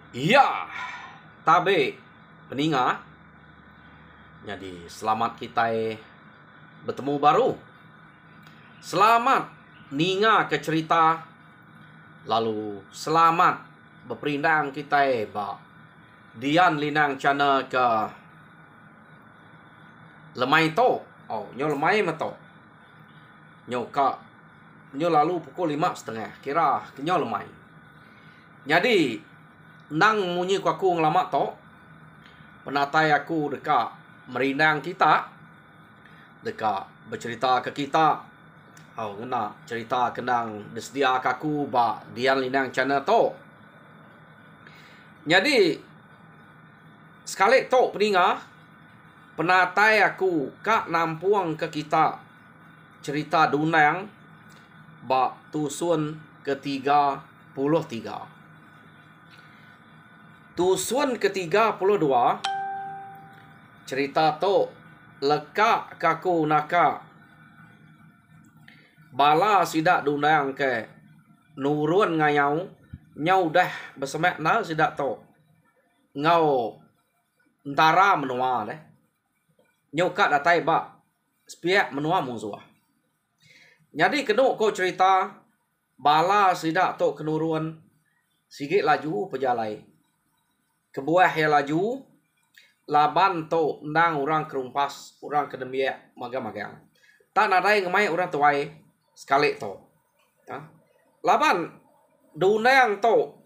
Iya, tabe peninga. Jadi selamat kita bertemu baru. Selamat ninga ke cerita. Lalu selamat berperindang kita ba Dian Linang channel ke lemai to. Oh, nyo lemai mato. Nyo ka nyo lalu pukul 5:30. Kira nyo lemai. Jadi nang munyi ku aku ngelama to penatai aku dekat merindang kita dekat bercerita ke kita ngena cerita kenang desedia aku ba Dian Linang channel to. Jadi sekali to peninga penatai aku kak nampuang ke kita cerita dunang ba tusun ke-33. Tusun ke-32 cerita to leka kaku naka bala sidak dunang ke nurun ngayau nyau dah bersemak na sidak to ngau antara menua deh nyau kat datai ba spiak menua musuh. Jadi kenu ko cerita bala sidak to kenurun sigit laju pejalai kebuah yang laju laban to nang orang kerumpas orang kedemia magang-magang tak ada yang ngemai orang tuai sekali to laban dunang to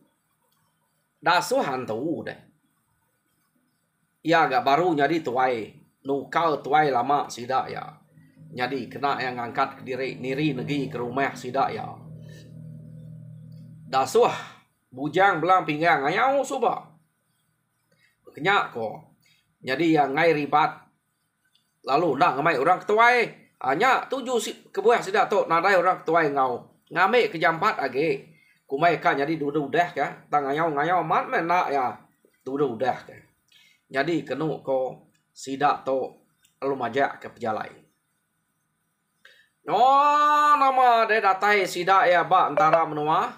dasuhan to deh ya agak baru jadi tuai nukal tuai lama sidak ya jadi kena yang ngangkat ke diri niri negeri ke rumah sidak ya dasuh bujang belang pinggang ayau subah kenyak ko. Jadi yang ngai ribat. Lalu nak ngamai orang ketuai. Hanya tuju kebuah sidak to nadai orang ketuai ngau. Ngame kejampat age. Kumai kan jadi dudu dah ka. Tang ngayau mat men nak ya. Dudu dah ka. Jadi kenu ko sidak to lalu majak ke pejalai. Oh nama de datai sidak ya ba antara menua.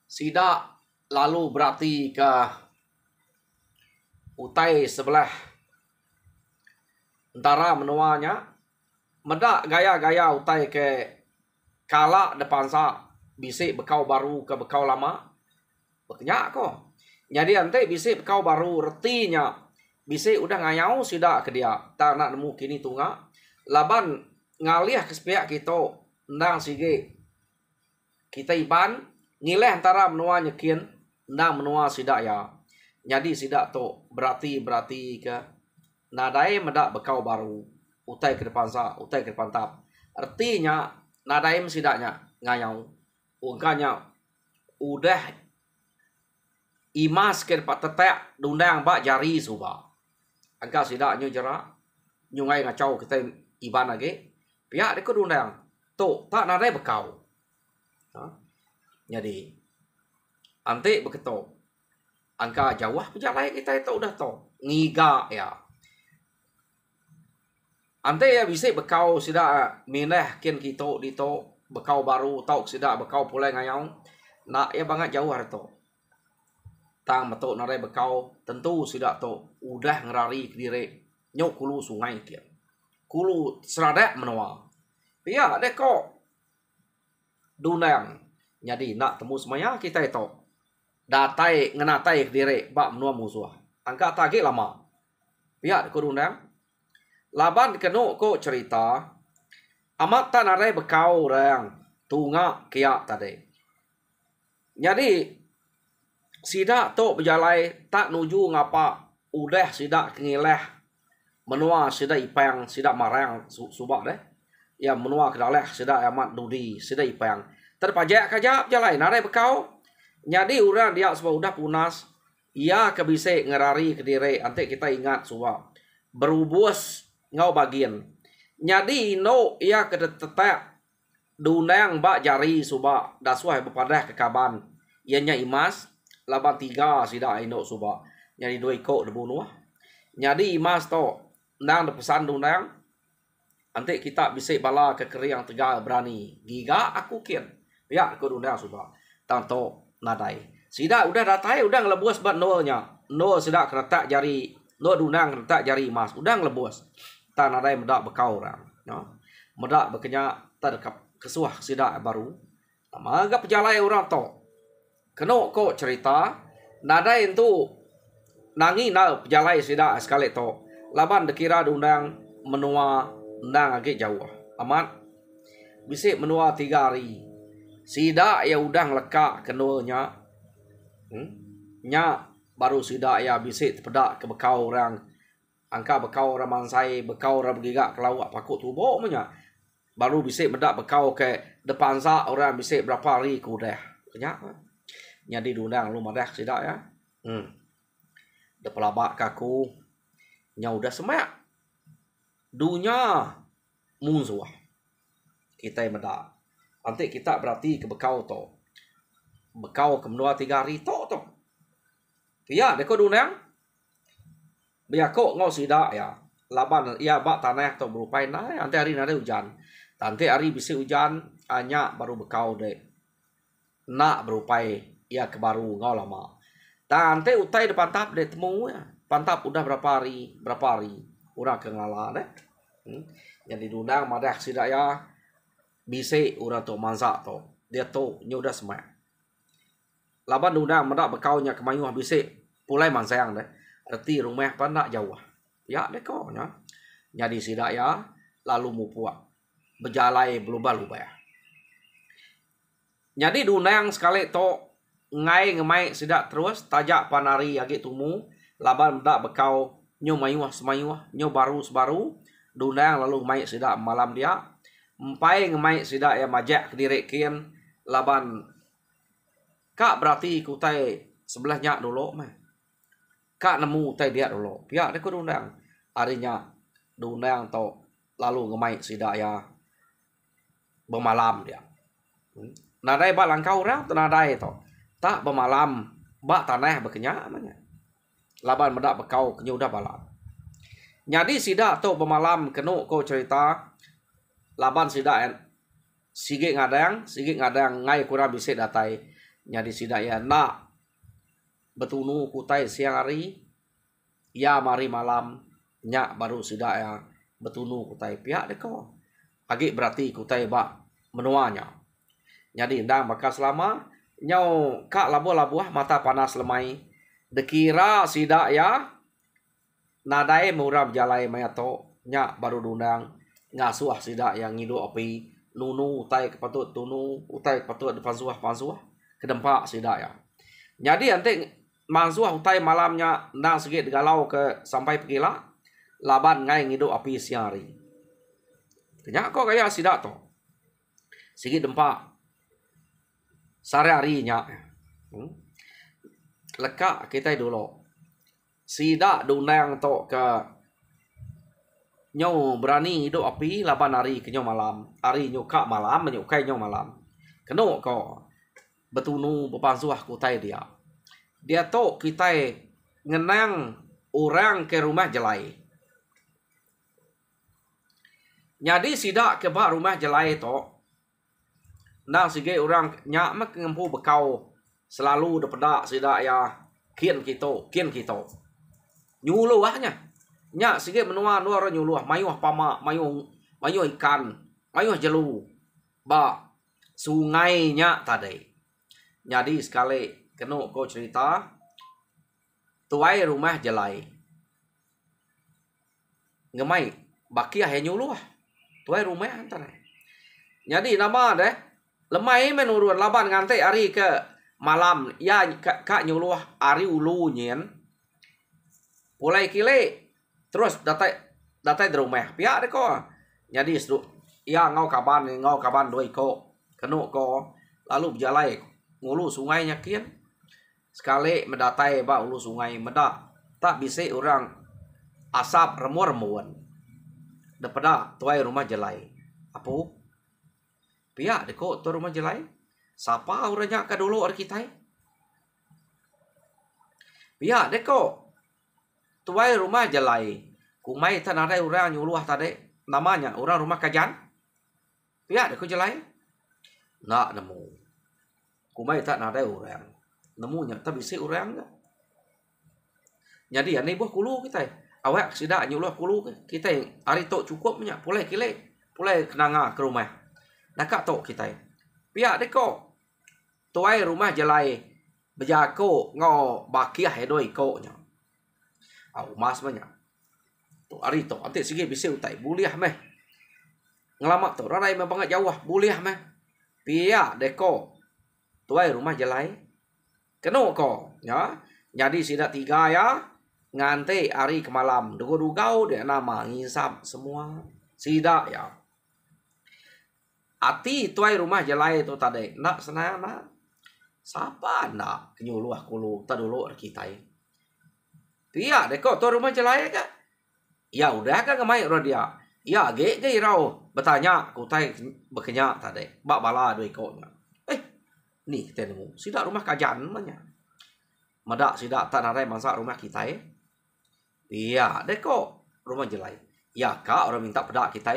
Sidak lalu berarti ke utai sebelah antara menuanya medak gaya-gaya utai ke kala depan sa bisik bekau baru ke bekau lama berkenyak ko. Jadi ante bisik bekau baru retinya bisik udah ngayau sidak ke dia tak nak nemu kini tunga laban ngalih ke sepihak kita ndang sige kita iban ngileh antara menua nyekin ndang menua sidak ya. Jadi sidak to berarti ke nadai medak bekau baru utai ke depan sa utai ke depan tap artinya nadai sidaknya ngayau ungkanya udah imas ke depan tetek dundang bak jari suba angka sidaknya jera nyungai ngacau kita iban lagi pihak deko dundang to tak nadai bekau jadi ante beketo angka jauh pejalai kita itu udah to ngiga ya ante ya bisa bekau sida mineh kin kita di to bekau baru tau sida bekau pulai ngayau nak ya banget jauh to tang meto narai bekau tentu sida to udah ngerari ke diri nyok kulu sungai kia kulu seradak menua ya deko dunang jadi nak temu semuanya kita itu datai ngenatai diri bak menua musuh angka tagi lama pihak ko undang laban kenu ko cerita amat tak narai bekau orang tunga kia tadi jadi sidak to berjalai tak nuju ngapa udah sidak ngileh menua sidak ipang sidak marang subak deh ya menua kedaleh sidak amat dudi sidak ipang terpajak kajap jalai narai bekau. Jadi orang dia sebab udah punas, ia kebisik ngerari ke diri. Nanti kita ingat semua berubus ngau bagian. Jadi no ia kedetek dunang bak jari suba dasuah berpadah ke kaban. Ianya imas laban 3 sida ino suba. Jadi 2 ikut debu nuah. Jadi imas to nang pesan dunang. Nanti kita bisik bala ke keri yang tegal berani. Giga aku kin. Ya aku dunang suba. Tanto nadai Sida udah datai udah ngelebus bat nonya. No sida keretak jari, no dunang keretak jari emas, udah ngelebus. Tan ada medak bekau orang, no. Medak bekenya terkap kesuah sida baru. Nama agak pejalai orang to. Keno kok cerita nada itu nangi na pejalai sida sekali to. Laban dekira dundang menua undang agak jauh. Amat bisa menua 3 hari. Sida ya udah lekak kenonya. Nya baru sida ya bisa pedak ke bekau orang. Angka bekau orang mansai, bekau orang bergigak ke lawak pakuk tubuh punya. Baru bisa medak bekau ke depan sa orang bisa berapa hari kudah. Kenyak. Jadi dundang lu madah sida ya. De pelabak kaku. Nya udah semak. Dunya munsuah. Kita yang medak. Nanti kita berarti ke bekau to. Bekau ke menua 3 hari to. Ya, deko dunang. Biar kok ngau sida ya. Laban ya bak tanah to berupai nah nanti hari nade hujan. Nanti hari bisa hujan hanya baru bekau deh. Nak berupai ya ke baru ngau lama. Nanti utai depan tap deh temu ya. Pantap udah berapa hari urang ke ngala deh. Jadi dunang madah sida ya. Bisa urang to mansa to. Dia to nyoda semak. Laban dundang mendak bekaunya kemayuh bisa pulai mansayang deh. Arti rumah pandak jauh. Ya deko nya. Jadi sida ya lalu mupuak. Berjalai berubah-ubah ya. Jadi dundang sekali to ngai ngemai sida terus tajak panari agi tumu. Laban mendak bekau nyo mayuh semayuh nyo baru sebaru. Dundang lalu ngemai sida malam dia. Empai ngemai sida ya majak kedirikin laban kak berarti kutai sebelahnya dulu mah. Kak nemu tai dia dulu. Pihak dia dundang. Harinya dundang to lalu ngemai sida ya bermalam dia. Nadai bak langkau orang tu nadai to. Tak bermalam bak tanah berkenyak namanya. Laban medak bekau kenyu dah balam. Jadi sida to bermalam kenu ko cerita laban sida sigit ngadang ngai kurang bisa datai. Jadi sida ya nak betunu kutai siang hari ya mari malam nyak baru sida ya betunu kutai pihak deko agi berarti kutai bak menuanya. Jadi ndang bakas lama nyau kak labuh-labuh mata panas lemai dekira sida ya nadai muram jalai mayato nyak baru dundang ngasuah sida yang ngidu api nunu utai kepatut tunu utai kepatut depan suah kedempak sida ya. Jadi nanti mansuah utai malamnya nang segit galau ke sampai pegila laban ngai ngidu api siari. Kenyak kok kaya sida to. Sigit dempak. Sare-hari nya. Lekak kita dulu. Sida dundang to ke nyo berani hidup api laban hari ke nyo malam. Hari nyuka malam menyukai nyo malam. Keno ko betunu bepansuah kutai dia. Dia to kita ngenang orang ke rumah jelai. Jadi sida ke bak rumah jelai to. Nang sige orang nyak mak ngempu bekau selalu depedak sida ya kian kita. Nyuluahnya. Nyak sige menua nuar nyuluah mayuh pama mayuh ikan, mayuh jelu. Ba sungai nyak tadi. Jadi sekali kena ko cerita tuai rumah jelai. Ngemai baki ah nyuluah. Tuai rumah antara. Jadi nama deh lemai menurun laban ngantai hari ke malam ya kak nyuluah hari ulu nyen. Pulai kile terus datai di rumah. Pihak deh ko. Jadi ya ngau kaban doi ko. Kena ko lalu berjalai ngulu sungai nyakin sekali mendatai ba ulu sungai medak tak bisa orang asap remur-remuan daripada tuai rumah jelai apa pihak deko tu rumah jelai siapa orangnya ka dulu orang kita pihak deko tuai rumah jelai kumai tan ada orang nyuluh tadi namanya orang rumah kajan pihak deko jelai nak nemu kumai tak ada orang. nemunya tak bisa orang ke. Jadi aneh buah kulu kita. Awak sida nyulah kulu kita hari tok cukup nya pulai kenanga ke rumah. Nak tok kita. Pihak deko. Tuai rumah jelai berjako ngo bakiah doi ko nya. Mas banyak. Tu hari tok ante sige bisa utai buliah meh. Ngelamak tu rarai memang jauh buliah meh. Pihak deko. Tuai rumah jelai. Keno ko ya. Jadi sida 3 ya. Ngante hari ke malam duga-dugau dia nama ngisap semua sida ya ati tuai rumah jelai itu tadi nak senana siapa nak nyuluh kulu tak dulu kita dia deko tuai rumah jelai ka ya udah kan ngemai dia ya ge rau bertanya kutai berkenyak tadi bak bala doi konya nih tenemu sida rumah kajan manya madak sida tak narai masa rumah kita iya, deko rumah jelai. Ya kak orang minta pedak kita.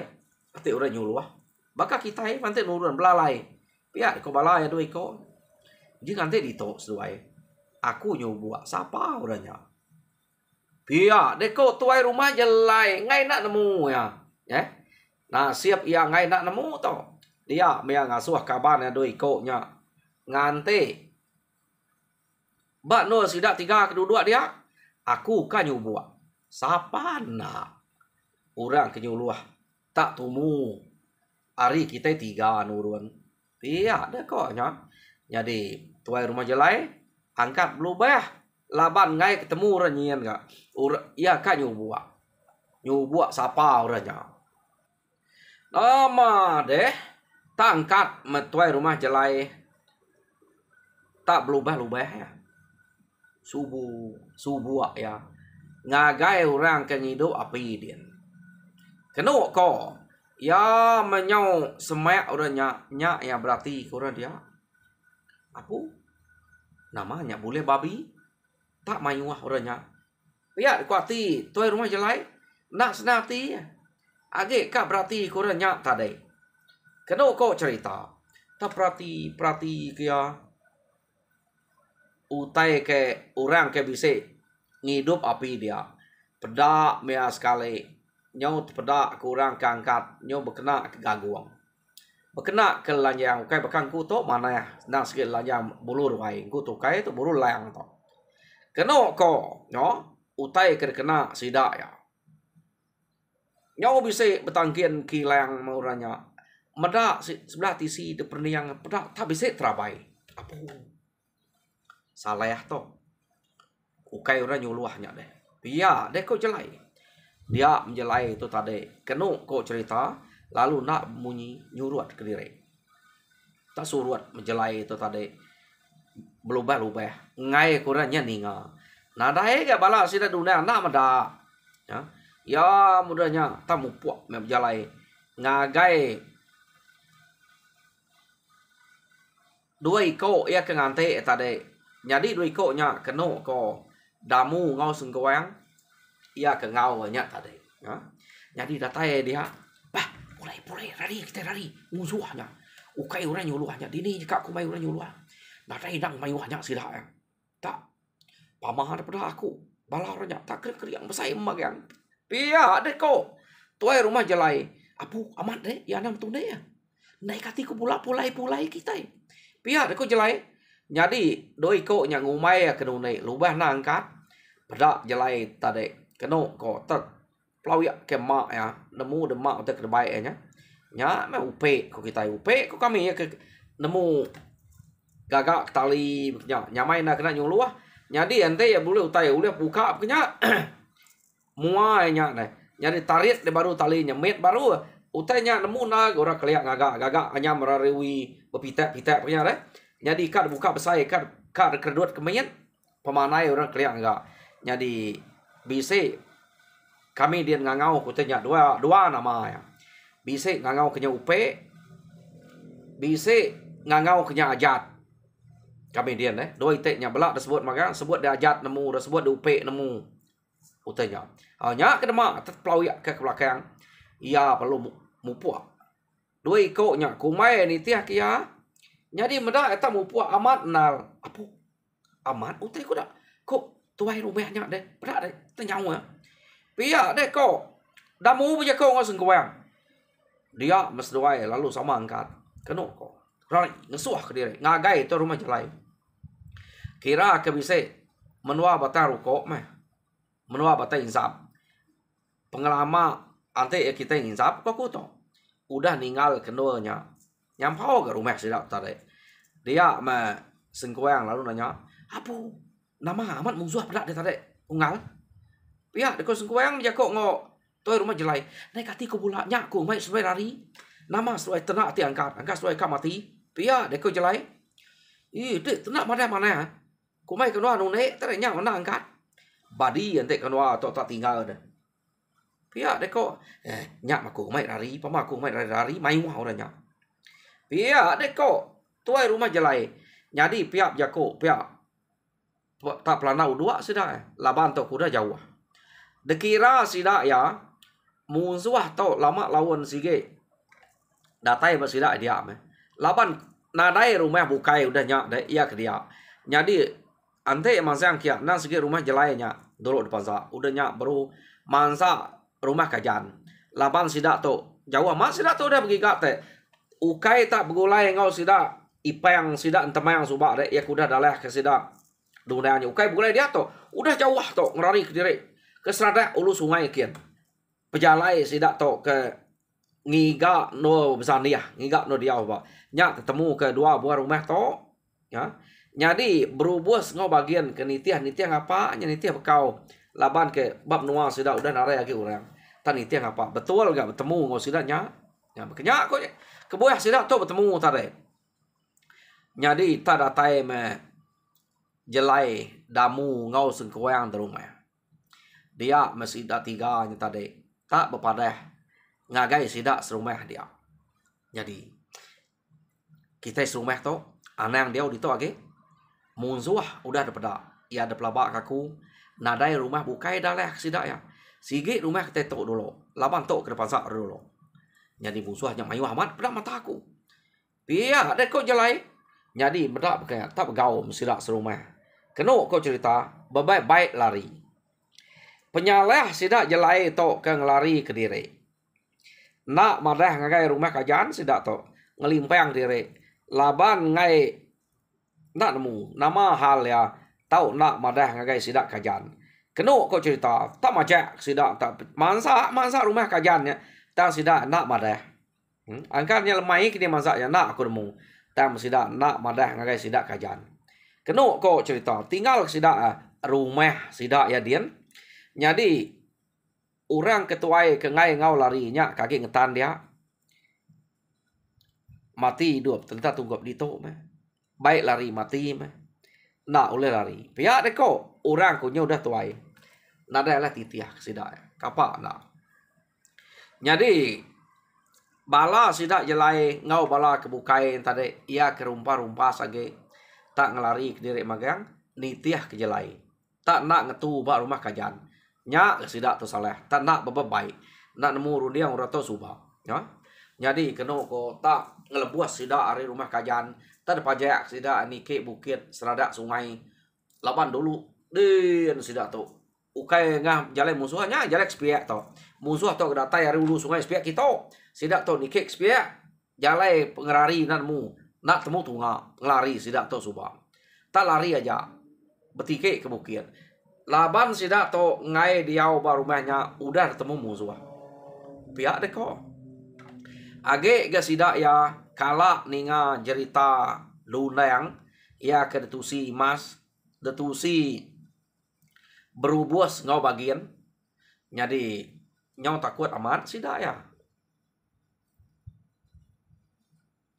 Nanti orang nyuluh. Baka kita nanti nurun belalai. Pia deko balai doi ko. Jadi nanti ditok sesuai. Aku nyoba siapa orangnya. Pia deko tuai rumah jelai. Ngai nak nemu ya. Nah siap ia ngai nak nemu to. Dia mea ngasuh kaban ya doi ko nya. Ngante. Bak no sidak 3 kedua dia. Aku kan nyoba. Siapa nak orang kenyuluh tak tumu hari kita 3 nurun iya ada kok nya jadi tuai rumah jelai angkat belubah laban ngai ketemu orang nyian gak iya kan nyubuak siapa orangnya nama deh tangkat metuai rumah jelai tak belubah ya subuak ya ngagai orang ke hidup api dia. Kena ko ya menyau semak orangnya nya ya berarti orang dia. Apa? Namanya boleh babi tak mayuah orangnya. Ya kuati tuai rumah jelai nak senati. Age kak berarti orangnya tadi. Kena ko cerita. Tak berarti kia utai ke orang ke bisa ngidup api dia pedak mea sekali nyaut pedak kurang keangkat nyau berkena ke gaguang berkena ke lanjang kai bekang ku to mana ya nang sikit lanjang bulur wai ku tu kai tu bulur lang to kena ko no utai kena sida ya nyau bisa betangkian kilang mauranya medak sebelah tisi de perniang pedak tak bisa terabai apa salah to ukai orang nyuluhnya deh. Iya, deh kok jelai. Dia menjelai itu tadi. Kenu kok cerita. Lalu nak bunyi nyuruat ke diri. Tak suruat menjelai itu tadi. Berubah-ubah. Ngai kurangnya ninga. Nah dah ya bala sida dunia nak meda. Ya mudahnya tak mupuk menjelai. Ngagai. 2 iko ya ke ngante tadi. Jadi 2 iko nya kenu ko damu ngau senggoang ia ke ngau banyak tadi ya jadi datai dia bah mulai rari kita rari musuhnya ukai orang nyuluhnya dini jika aku mai orang nyuluh datai dang mai banyak sila ya tak pamah daripada aku bala orangnya tak kering besai emak yang pia deko tuai rumah jelai apu amat deh ya nang tunde ya naik hatiku pulai kita pia deko jelai jadi doi ko nya ngumai ya kenune lubah nangkat pedak jelai tadi keno ko tak plau ya kemak ya nemu demak untuk terbaik nya me upe ko kita upe ko kami ya ke nemu gagak tali nyamai nak kena nyuluh jadi ente ya boleh utai boleh buka punya muainya nih jadi tarik de baru talinya met baru utainya nemu na ora keliak gagak hanya merarewi bepitek punya deh jadi kad buka besar kad kedut kemenyan pemanai orang keliak enggak jadi bisa kami dia ngangau kutanya dua nama ya bisa ngangau kenya upe bisa ngangau kenya ajat kami dia dua iteknya belak disebut maka sebut dia ajat nemu disebut dia upe nemu utanya hanya kedema terpelau ya ke belakang ia perlu mupuk 2 ikutnya kumai ni tiah kia jadi meda eta mupuk amat nal apa amat utai ko dah. Kok tuai rumahnya deh. Berat deh. Tenyau ya. Pihak deh kok. Damu punya kau ngau sengkuang. Dia mesduai lalu sama angkat. Kena kok. Rai ngesuah ke diri. Ngagai tu rumah jelai. Kira ke bisa menua batang rukuk mah. Menua batang insap. Pengalaman ante kita insap kok tu. Udah ninggal keduanya. Nyampau ke rumah sidak tadi. Dia mah sengkuang lalu nanya, "Apu, nama amat musuh berat dia tadi." Unggal. Pihak deko sengkuang dia kok ngok toi rumah jelai. Naik hati ko pula nyak ko mai suai lari. Nama suai tenak ti angkat suai kam mati. Pihak deko jelai. Ih, dek tenak mana. Ko mai kenua nu nek tare nyak mana angkat. Badi ante kenua tok tak tinggal dah. Pihak deko nyak maku mai lari, pamaku mai lari, mai wah ora nyak. Pihak deko tuai rumah jelai. Jadi pihak jako pihak tak pelanau dua sudah. Laban tok kuda jauh. Dekira sida ya musuh tau lama lawan sige. Datai bersida dia me. Laban nadai rumah bukai udah nyak deh iya ke dia. Jadi ante masa yang kia nang sige rumah jelainya dulu depan sa udah nyak baru mansa rumah kajan. Laban sida to jauh amat sida to udah pergi kat teh. Ukai tak begulai ngau sida ipang sida entemayang subak deh ya kuda dalah ke sida. Dunanya ukai begulai dia to udah jauh to ngerari ke diri. Ke serada ulu sungai kian. Pejalai sida to ke ngiga no besania, ngiga no dia apa. Nyak ketemu ke dua buah rumah to ya. Jadi berubus ngau bagian ke nitiah apa? Nitiah bekau. Laban ke bab nuang sida udah narai lagi orang. Tan nitiah apa? Betul gak bertemu ngau sida nya? Ya bekenya kok kebuah sida to bertemu tadi. Jadi tak datai me jelai damu ngau sengkuang di rumah. Dia masih dah tiga tadi. Tak berpadah. Ngagai sidak serumah dia. Jadi. Kita serumah tu. Anang dia di tu lagi. Munzuah udah ada pada. Ia ada pelabak kaku. Nadai rumah bukai dah lah sidak ya. Sigi rumah kita tu dulu. Laban tu ke depan sak dulu. Jadi musuhnya mayu amat pada mata aku. Biar ada kau jelai. Jadi bedak berkaya. Tak bergaul sidak serumah. Kena kau cerita. Baik-baik lari. Penyalah sidak jelai to ke ngelari ke diri. Nak madah ngagai rumah kajan sidak to ngelimpang diri. Laban ngai nak nemu nama hal ya tau nak madah ngagai sidak kajan. Kena kau cerita tak majak sidak tak mansa rumah kajannya tak sidak nak madah. Angkatnya lemai kini mansa ya nak aku nemu. Tak sidak nak madah ngagai sidak kajan. Kena kau cerita tinggal sidak rumah sidak ya dian. Jadi orang ketuai ke ngai ngau larinya kaki ngetan dia. Mati hidup tentang tunggap dito meh. Baik lari mati meh. Nak oleh lari. Pihak deko orang kunya udah tuai. Nada lah titiah sidak. Kapak nak. Jadi bala sidak jelai ngau bala kebukai tadi ia ke rumpah-rumpah sage tak ngelari ke diri magang nitiah ke jelai. Tak nak ngetu bak rumah kajan. Nyak sidak tu salah. Tak nak baik. Nak nemu rundiang ora tu subah. Ya. Jadi kena ko tak ngelebuas sidak hari rumah kajan. Tak ada pajak sidak nike bukit seradak sungai. Laban dulu. Din sidak tu. Ukai ngah jalan musuhnya jalan sepiak tu. Musuh tu datai hari ulu sungai sepiak kita. Sidak tu nike sepiak. Jalan pengerari nak nemu. Nak temu tunga. Ngelari sidak tu subah. Tak lari aja. Betike ke bukit. Laban sidak to ngai diau ba rumahnya udah ketemu musuh. Pihak deko. Age ga sidak ya kala ninga jerita lunang ya ke detusi mas detusi berubus ngau bagian. Jadi nyau takut amat sidak ya.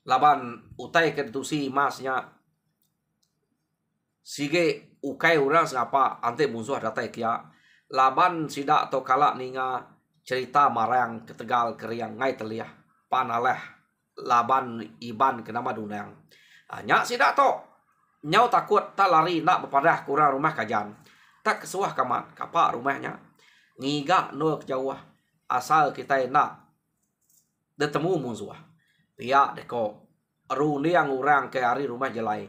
Laban utai ke detusi masnya sige ukai orang siapa ante musuh datai kia. Laban sidak to kala ninga cerita marang ke Tegal keriang ngai teliah panalah laban iban ke nama dunang. Nyak sidak to nyau takut tak lari nak berpadah kurang rumah kajan. Tak kesuah kamat kapak rumahnya. Ngiga no jauh asal kita nak detemu musuh. Pihak deko rundiang orang ke hari rumah jelai.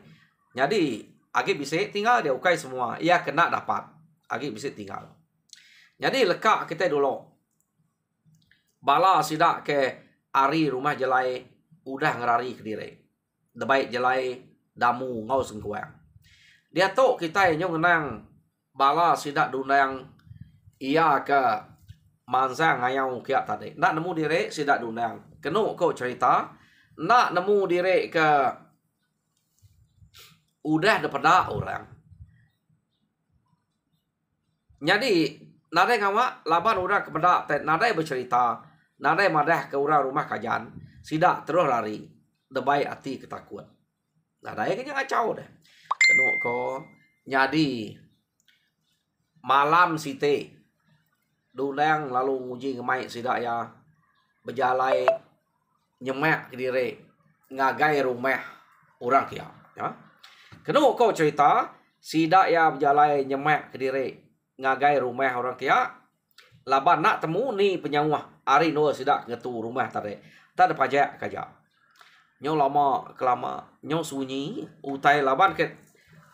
Jadi Agi bisa tinggal dia ukai semua. Ia kena dapat. Agi bisa tinggal. Jadi lekak kita dulu. Bala sidak ke ari rumah jelai udah ngerari ke diri. Debaik jelai damu ngau sengkuang. Dia tok kita yang ngenang bala sidak dunang ia ke mansa ngayau kiak tadi. Nak nemu diri sidak dunang. Kenu kau cerita. Nak nemu diri ke udah daripada orang. Jadi nadai ngawa laban orang kepada nadai bercerita, nadai madah ke orang rumah kajan, sidak terus lari, debai hati ketakuan. Nadai kena ngacau deh. Kenu ko nyadi malam site dulang lalu nguji ngemai sidak ya berjalai nyemek ke diri ngagai rumah orang kia, ya. Kenu kau cerita sidak ya berjalai nyemek ke diri ngagai rumah orang kia laban nak temu ni penyawah ari no sidak ngetu rumah tadi tak ada pajak kaja nyo lama kelama nyo sunyi utai laban ke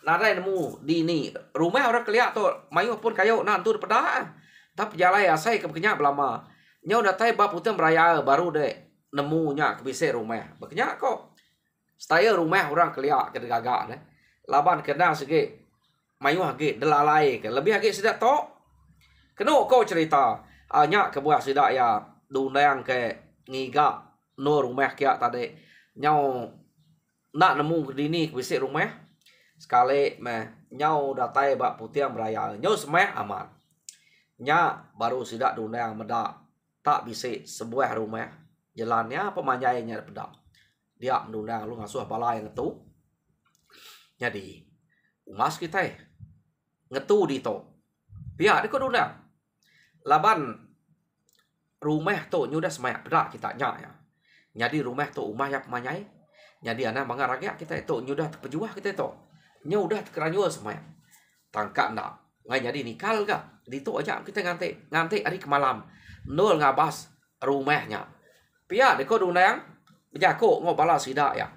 nadai nemu di ni rumah orang keliak tu mayu pun kayu nan tu pada tapi jalai asai ke kenyak belama nyo datai bab utang beraya baru de nemu nya ke bise rumah berkenyak kok style rumah orang keliak ke gagak ne laban kena segi mayu hage delalai ke lebih hage sidak tok keno kau cerita anya ke buah sidak ya dunang ke ngiga no rumah kia tadi nyau nak nemu dini ke bisi rumah sekali meh nyau datai bak putih beraya nyau semeh aman nya baru sidak dunang medak tak bisi sebuah rumah jalannya pemanjainya pedak dia mendundang lu ngasuh balai ngetu jadi umas kita ngetu di to pihak dia kau dundang laban rumah tu nyudah semak pedak kita nya ya jadi rumah tu umah yang pemanjai jadi anak bangga rakyat kita itu nyudah terpejuah kita itu nyudah terkeranyua semak tangkap nak ngai jadi nikal gak di tu aja kita nganti hari ke malam nol ngabas rumahnya pihak dia kau dundang berjaku ngobala sidak ya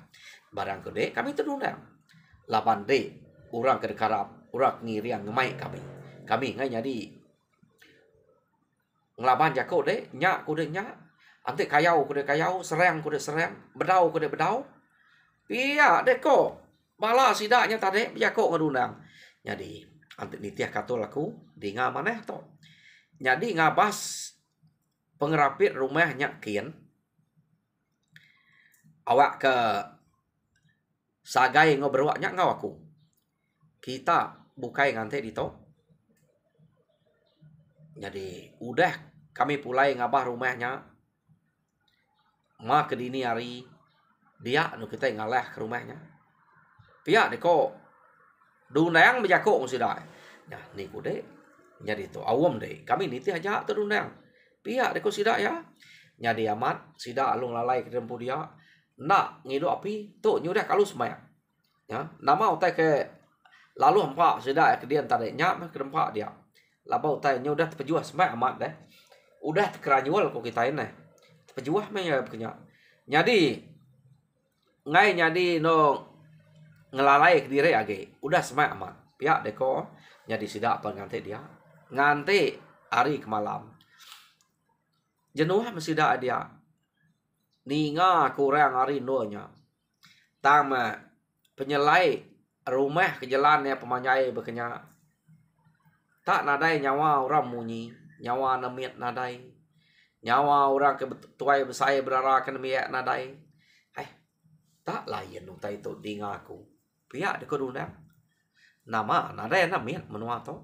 barang gede kami terundang lapan de orang kedekarap orang ngiriang ngemai kami ngai jadi ngelaban jako de nyak kude nyak ante kayau kude kayau serang kude serang bedau kude bedau pia de ko bala sidaknya tadi jako ngedundang jadi ante nitiah kato laku di ngamaneh to jadi ngabas pengerapit rumahnya kian awak ke sagai ngobrolnya ngau aku kita bukai ngantai di to jadi udah kami pulai ngabah rumahnya ma ke dini hari dia nu kita ngalah ke rumahnya pihak deko dunang berjaku sidak nah ni kude jadi to awam deh kami niti aja tu dunang pihak deko sidak ya jadi amat sidak alung lalai ke tempu dia nak ngidu api tu nyudah kalau semaya ya nama utai ke lalu empat sidak ke dia tadi nyak ke tempat dia labau utai nyudah terpejuah semaya amat deh udah terkeranyual kok kita ini terpejuah meh ya punya jadi ngai jadi no ngelalai ke diri age udah semaya amat pihak deko jadi sidak apa nganti dia nganti hari ke malam jenuh mesidak dia ninga kurang hari nonya tama penyelai rumah ke jalannya pemanjai berkenya tak nadai nyawa orang munyi nyawa nemiat nadai nyawa orang ke tuai besaya berara ke nemiat nadai tak lain utai itu dinga aku pihak deko dundang nama nadai nemiat menua to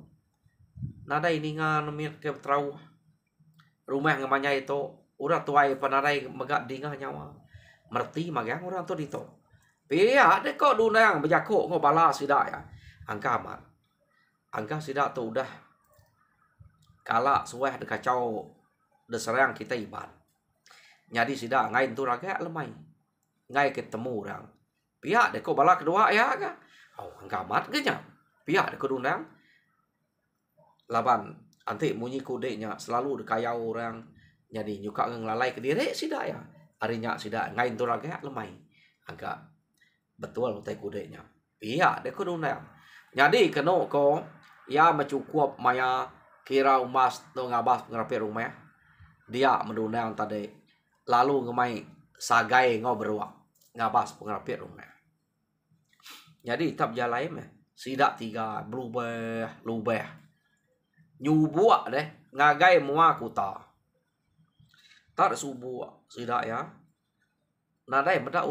nadai ninga nemiat ke terau rumah ngemanyai itu orang tuai panarai megak dinga nyawa merti magang orang tu dito pihak deko dundang berjaku ngobala sidak ya angka amat angka sidak tu udah kalak suah de kacau de serang kita iban jadi sidak ngai tu raga lemai ngai ketemu orang pihak deko bala kedua ya ga oh angka amat genya pihak deko dundang laban anti munyi kudenya selalu de kayau orang jadi nyuka ngelalai ke diri sidak ya harinya sidak ngai tu raga lemai angka betul utai kudenya pihak deko dundang Jadi kena ko ya mencukup maya kira umas do ngabas ngerapi rumah dia mendunang tadi lalu ngemai sagai ngobrol ngabas ngerapi rumah. Jadi tap jalai meh sidak tiga berubah lubah nyubua deh ngagai mua kuta tak subuh sidak ya nadai meda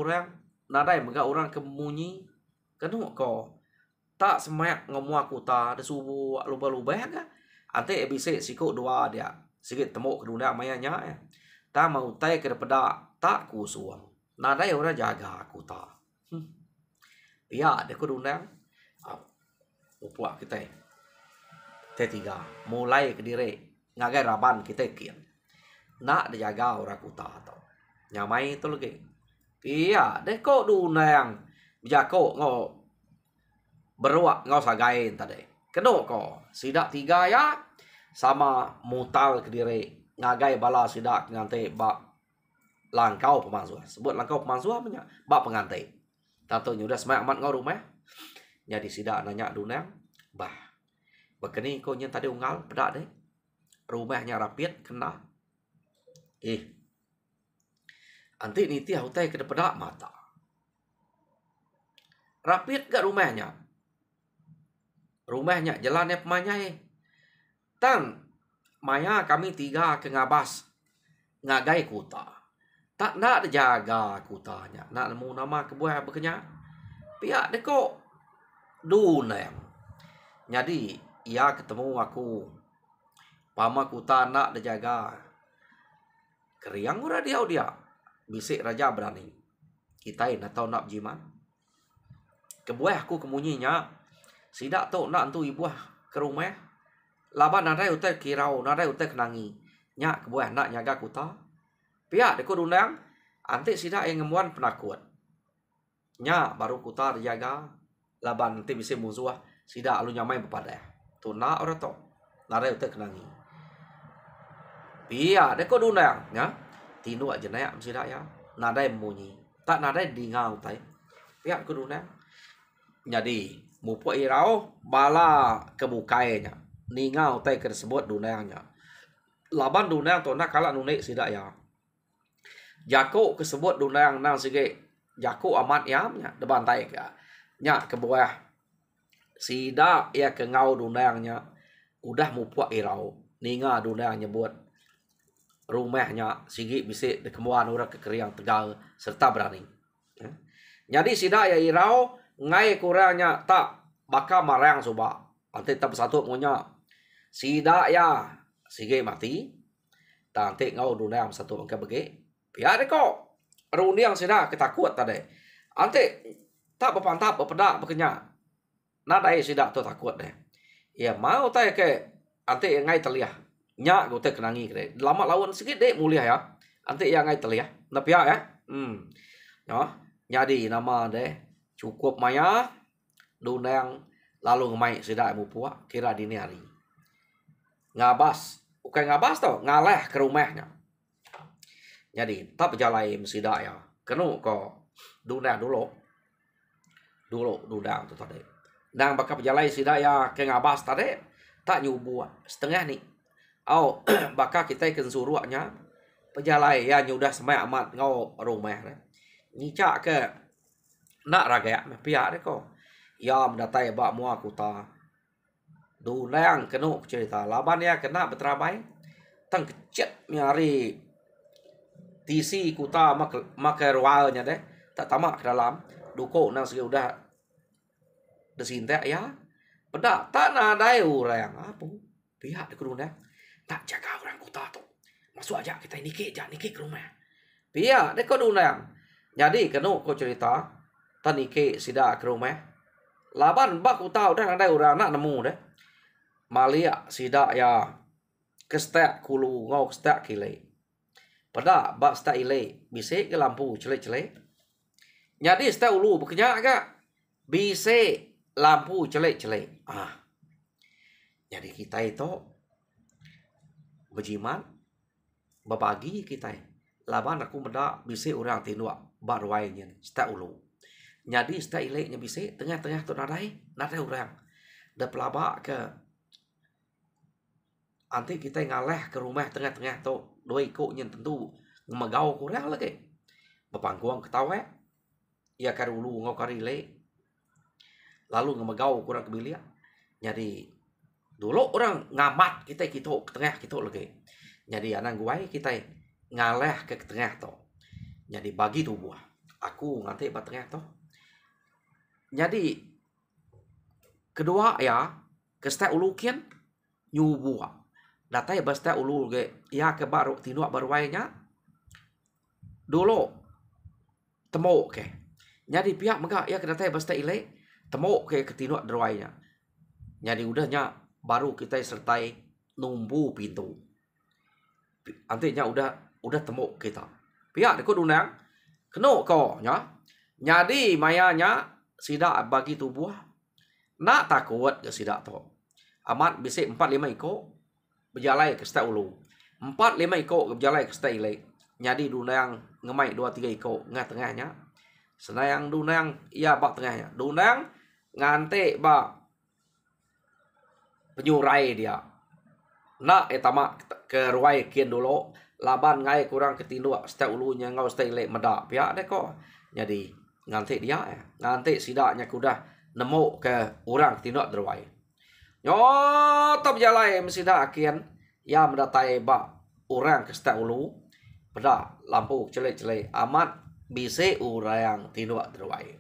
orang kemunyi kenu ko tak semak ngomua kuta ada subuh lubah-lubah ka ante bisa siku dua dia sikit temu keduna mayanya ya tak mau tai ke pada tak kusuang nadai orang jaga kuta ya de keduna upua kita T3 mulai ke diri ngagai raban kita kian nak dijaga orang kuta atau nyamai itu lagi iya deh kok dunang jako ngo beruak ngo sagain tadi keno ko sidak 3 ya sama mutal ke diri ngagai bala sidak ngante bak langkau pemansuah sebut langkau pemansuah punya bak pengantai tato nyudah semak amat ngo rumah jadi sidak nanya dunang bah begini kau nyen tadi unggal pedak deh rumahnya rapid kena anti niti hutai ke pedak mata rapid gak rumahnya jalannya pemanyai tan maya kami 3 ke ngabas ngagai kuta tak nak jaga kutanya nak nemu nama kebuah bekenya pihak deko dunang jadi ia ketemu aku pama kuta nak dijaga keriang ura dia bisik raja berani kita nak tahu nak jiman kebuah aku kemunyinya sidak tu nak tu ibu ke rumah laban nadai utai kirau nadai utai kenangi nyak kebuah nak nyaga kuta pihak deko dunang antik sidak yang ngemuan penakut nyak baru kuta dijaga laban nanti bisa musuh sidak lu nyamai bepada tu nak orang tu nadai utai kenangi pihak deko dunang ya tinu aja naik sidak ya nadai munyi tak nadai dingau tai pihak deko dunang jadi mupo irau bala kebukainya ningau tai tersebut dunangnya laban dunang tu nak kalak nunik sidak ya jako kesebut dunang nang sige jako amat yamnya depan tai ka nya kebuah sidak ya ke ngau dunangnya udah mupo irau ninga dunang nyebut rumahnya sigi bisa kemuan orang kekeriang tegal serta berani jadi sidak ya irau ngai kurangnya tak bakal marang coba nanti tak satu punya sidak ya sige mati nanti ngau dunia satu angka bagi biar kok runiang sidak ketakut tadi nanti tak berpantap berpedak berkenyak nadai sidak tu takut deh ya mau tay ke nanti yang ngai terlihat nyak gue kenangi kre lama lawan sikit dek mulia ya nanti yang ngai terlihat napia ya ya jadi nama deh cukup maya dunang lalu ngemai sidak mupua kira dini hari ngabas bukan ngabas tau ngaleh ke rumahnya jadi tak berjalai sidak ya kenu ko dunang dulu dunang tu tadi dan bakal berjalai sidak ya ke ngabas tadi tak nyubu setengah nih bakal kita ikan suruhnya pejalai ya nyudah semai amat ngau rumah nyicak ke nak raga pihak ko ya mendatai bak mua kuta dunang kenu cerita laban ya kena beterabai tang kecet nyari tisi kuta makerwalnya deh tak tamak ke dalam duko nang segi udah desintek ya pedak tak nadai orang apa pihak di keruna tak jaga orang kuta tu masuk aja kita niki ke rumah pihak deko dunang jadi kenu ko cerita tanike sida ke rumah laban bak kuta udah nadai orang nak nemu deh malia sida ya kestek kulu ngau kestek kile pedak bak stek ile bisa ke lampu celek-celek jadi stek ulu bekenyak gak bisa lampu celek-celek jadi kita itu berjiman berbagi kita laban aku mendak bisa orang tindak barwainya setiap ulu jadi setiap ileknya bisa tengah-tengah tu nadai orang dah pelabak ke nanti kita ngaleh ke rumah tengah-tengah tu dua ikut yang tentu ngemegau kurang lagi bapangkuang ketawa ia karulu ngau karile lalu ngemegau kurang kebilia jadi dulu orang ngamat kita ke tengah kita lagi jadi anak guai kita ngaleh ke tengah tu jadi bagi tu buah aku nanti bat tengah tu jadi kedua ya kestak ulukian nyubuah datai basta ulu ge ya ke baru tinuak baru wainya dulu temo ke jadi pihak megak ya ke datai basta ile temo ke tinuak derwainya jadi udahnya baru kita sertai numbu pintu antinya udah temo kita pihak deku dunang keno ko nya jadi mayanya sida bagi tubuh nak takut ke sida to amat bisa 4-5 ikut berjalai ke seta ulu 4-5 ikut berjalai ke seta ilai jadi dunang ngemai 2-3 ikut ngah tengahnya senayang dunang ia bak tengahnya dunang ngante bak penyurai dia nak etama ke ruai kian dulu laban ngai kurang ketinduk seta ulunya ngau seta ilai medak pihak deh kok jadi ngante dia ngante sidaknya kudah nemu ke orang ketinduk ruai Yo top jalai mesti dah kian ya mendatai bak orang ke seta ulu pada lampu celek-celek amat bisa orang tindak terwai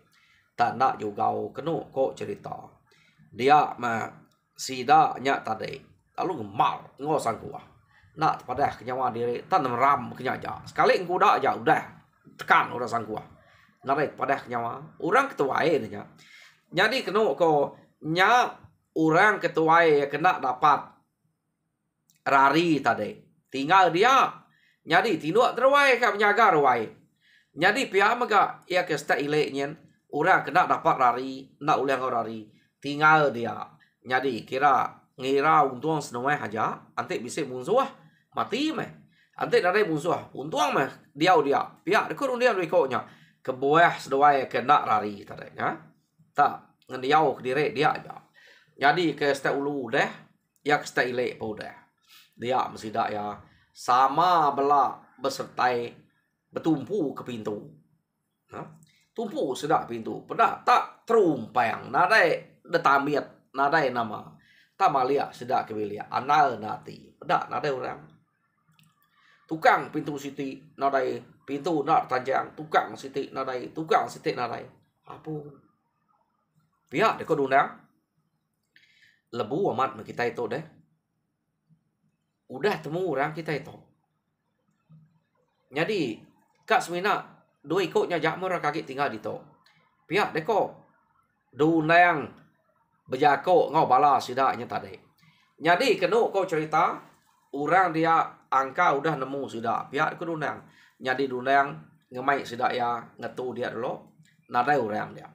tak nak juga kenu kok cerita dia mah sidaknya tadi lalu ngemal ngosang kuah nak pada kenyawa diri tan ram kenyaja sekali engkuda aja udah tekan orang sang kuah narik pada kenyawa orang ketuai nya jadi kenu kok nya orang ketuai kena dapat rari tadi tinggal dia jadi tindak terwai ke penjaga ruai jadi pihak mega ia ke seta ileknya orang kena dapat rari nak ulang rari tinggal dia jadi kira ngira untung senoi aja antik bisa musuh mati meh antik dari musuh untung meh dia pihak dekur dia ikutnya ke bawah sedoai kena rari tadi ya tak ngendiau ke diri dia aja jadi ke seta ulu deh ya ke seta ilek pun deh dia mesti dak ya sama bela besertai bertumpu ke pintu tumpu sedak pintu pedak tak terumpang nadai detamiat nadai nama tamalia sedak kebelia anal nati pedak nadai orang tukang pintu siti nadai pintu nak tanjang tukang siti nadai apa pihak deko dunang lebu amat kita itu deh udah temu orang kita itu jadi kak semina dua ikutnya jakmur kaki tinggal di to pihak deko dunang berjako ngau bala sidaknya tadi jadi kenu kau cerita orang dia angka udah nemu sidak pihak deko dunang jadi dunang ngemai sidak ya ngetu dia dulu nadai orang dia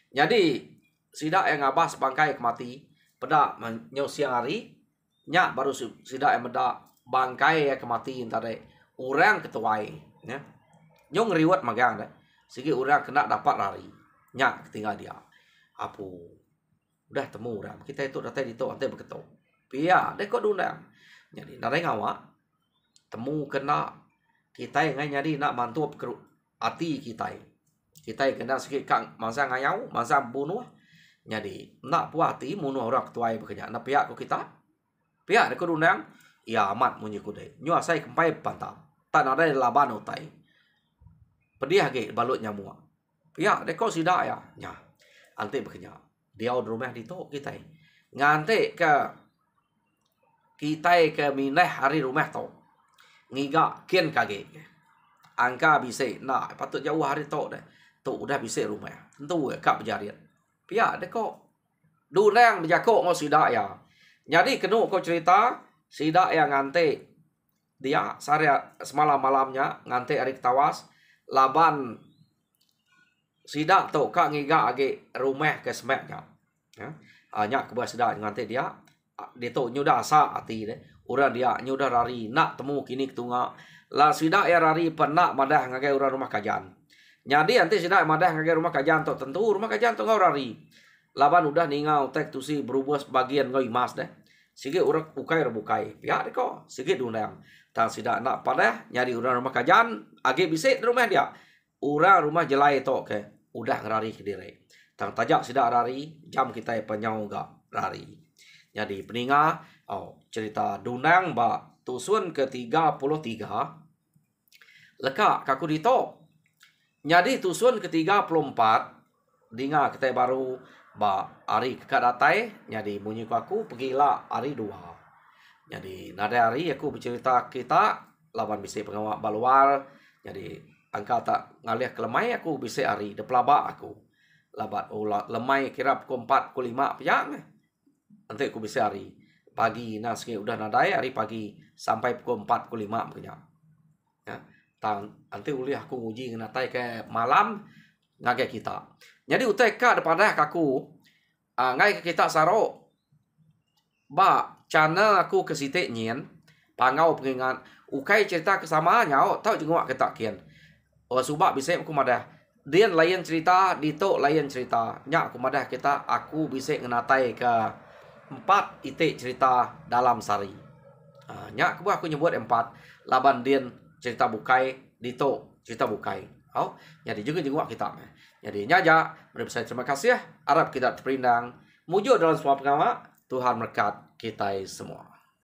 jadi sidak yang ngabas bangkai kemati pedak nyau siang hari nya baru sidak yang medak bangkai ya kemati tadi orang ketuai ya nyong ngeriwat magang deh sigi orang kena dapat lari nya tinggal dia apa udah temu orang kita itu datang di to ante begitu pia deh kok dundang jadi nare ngawa temu kena kita yang nyari nak bantu hati kita kena sikit kang masa ngayau masa bunuh jadi nak puati munuh orang ketuai bekerja nak pihak ko kita pihak deko dunang ya amat munyi kude nyu asai kempai pantam tak ada laban utai pedih ge balut nyamua pihak deko sidak ya nya ante bekerja dia rumah di to kita ngante ke kita ke mineh hari rumah to ngiga kian kage angka bisa nah patut jauh hari to deh tu udah bisa rumah tentu kak berjarian pihak deko dunang berjako ngau sidak ya jadi kenu kau cerita sidak yang ngante dia semalam malamnya ngante arik tawas laban sidak tu kak ngiga age rumah ke semeknya hanya ke sidak ngante dia tu nyudah asa hati deh orang dia nyudah rari nak temu kini ketunga lah sidak ya rari pernah madah ngagai orang rumah kajan jadi nanti sidak madah ngagai rumah kajan tu tentu rumah kajan tu ngau rari laban udah ningau tek tu si berubah sebagian ngoi mas deh. Sige urak ukai rebukai. Ya deko, sige dunang. Tang sida nak pada nyari urang rumah kajan, age bisik di rumah dia. Urang rumah jelai tok ke, udah ngerari ke diri. Tang tajak sida rari, jam kita penyau gak rari. Jadi peninga, cerita dunang ba tusun ke-33 lekak kaku dito. Jadi tusun ke-34 dinga kita baru ba hari kekadatai jadi bunyi aku pergilah hari 2. Jadi nada hari aku bercerita kita lawan bisa pengawak baluar. Jadi angka tak ngalih kelemai aku bisa hari de pelabak aku. Labat lemai kira pukul 4 pukul 5 pejak. Nanti aku bisa hari pagi naski udah nadai hari pagi sampai pukul 4 pukul 5 punya. Ya. Nanti uli aku nguji ngenatai ke malam ngage kita. Jadi utai ka daripada aku ngai kita saro ba channel aku ke sitik nyen pangau pengingat ukai cerita kesama nyau tau jenguk kita kian. Subak bisa aku madah dia lain cerita dito lain cerita nya aku madah kita aku bisa ngenatai ke 4 itik cerita dalam sari. Nya aku nyebut 4 laban dia cerita bukai dito cerita bukai. Jadi juga jenguk kita. Jadi nyaja, saya terima kasih ya. Harap kita terpindang. Mujur dalam semua pengawak. Tuhan berkat kita semua.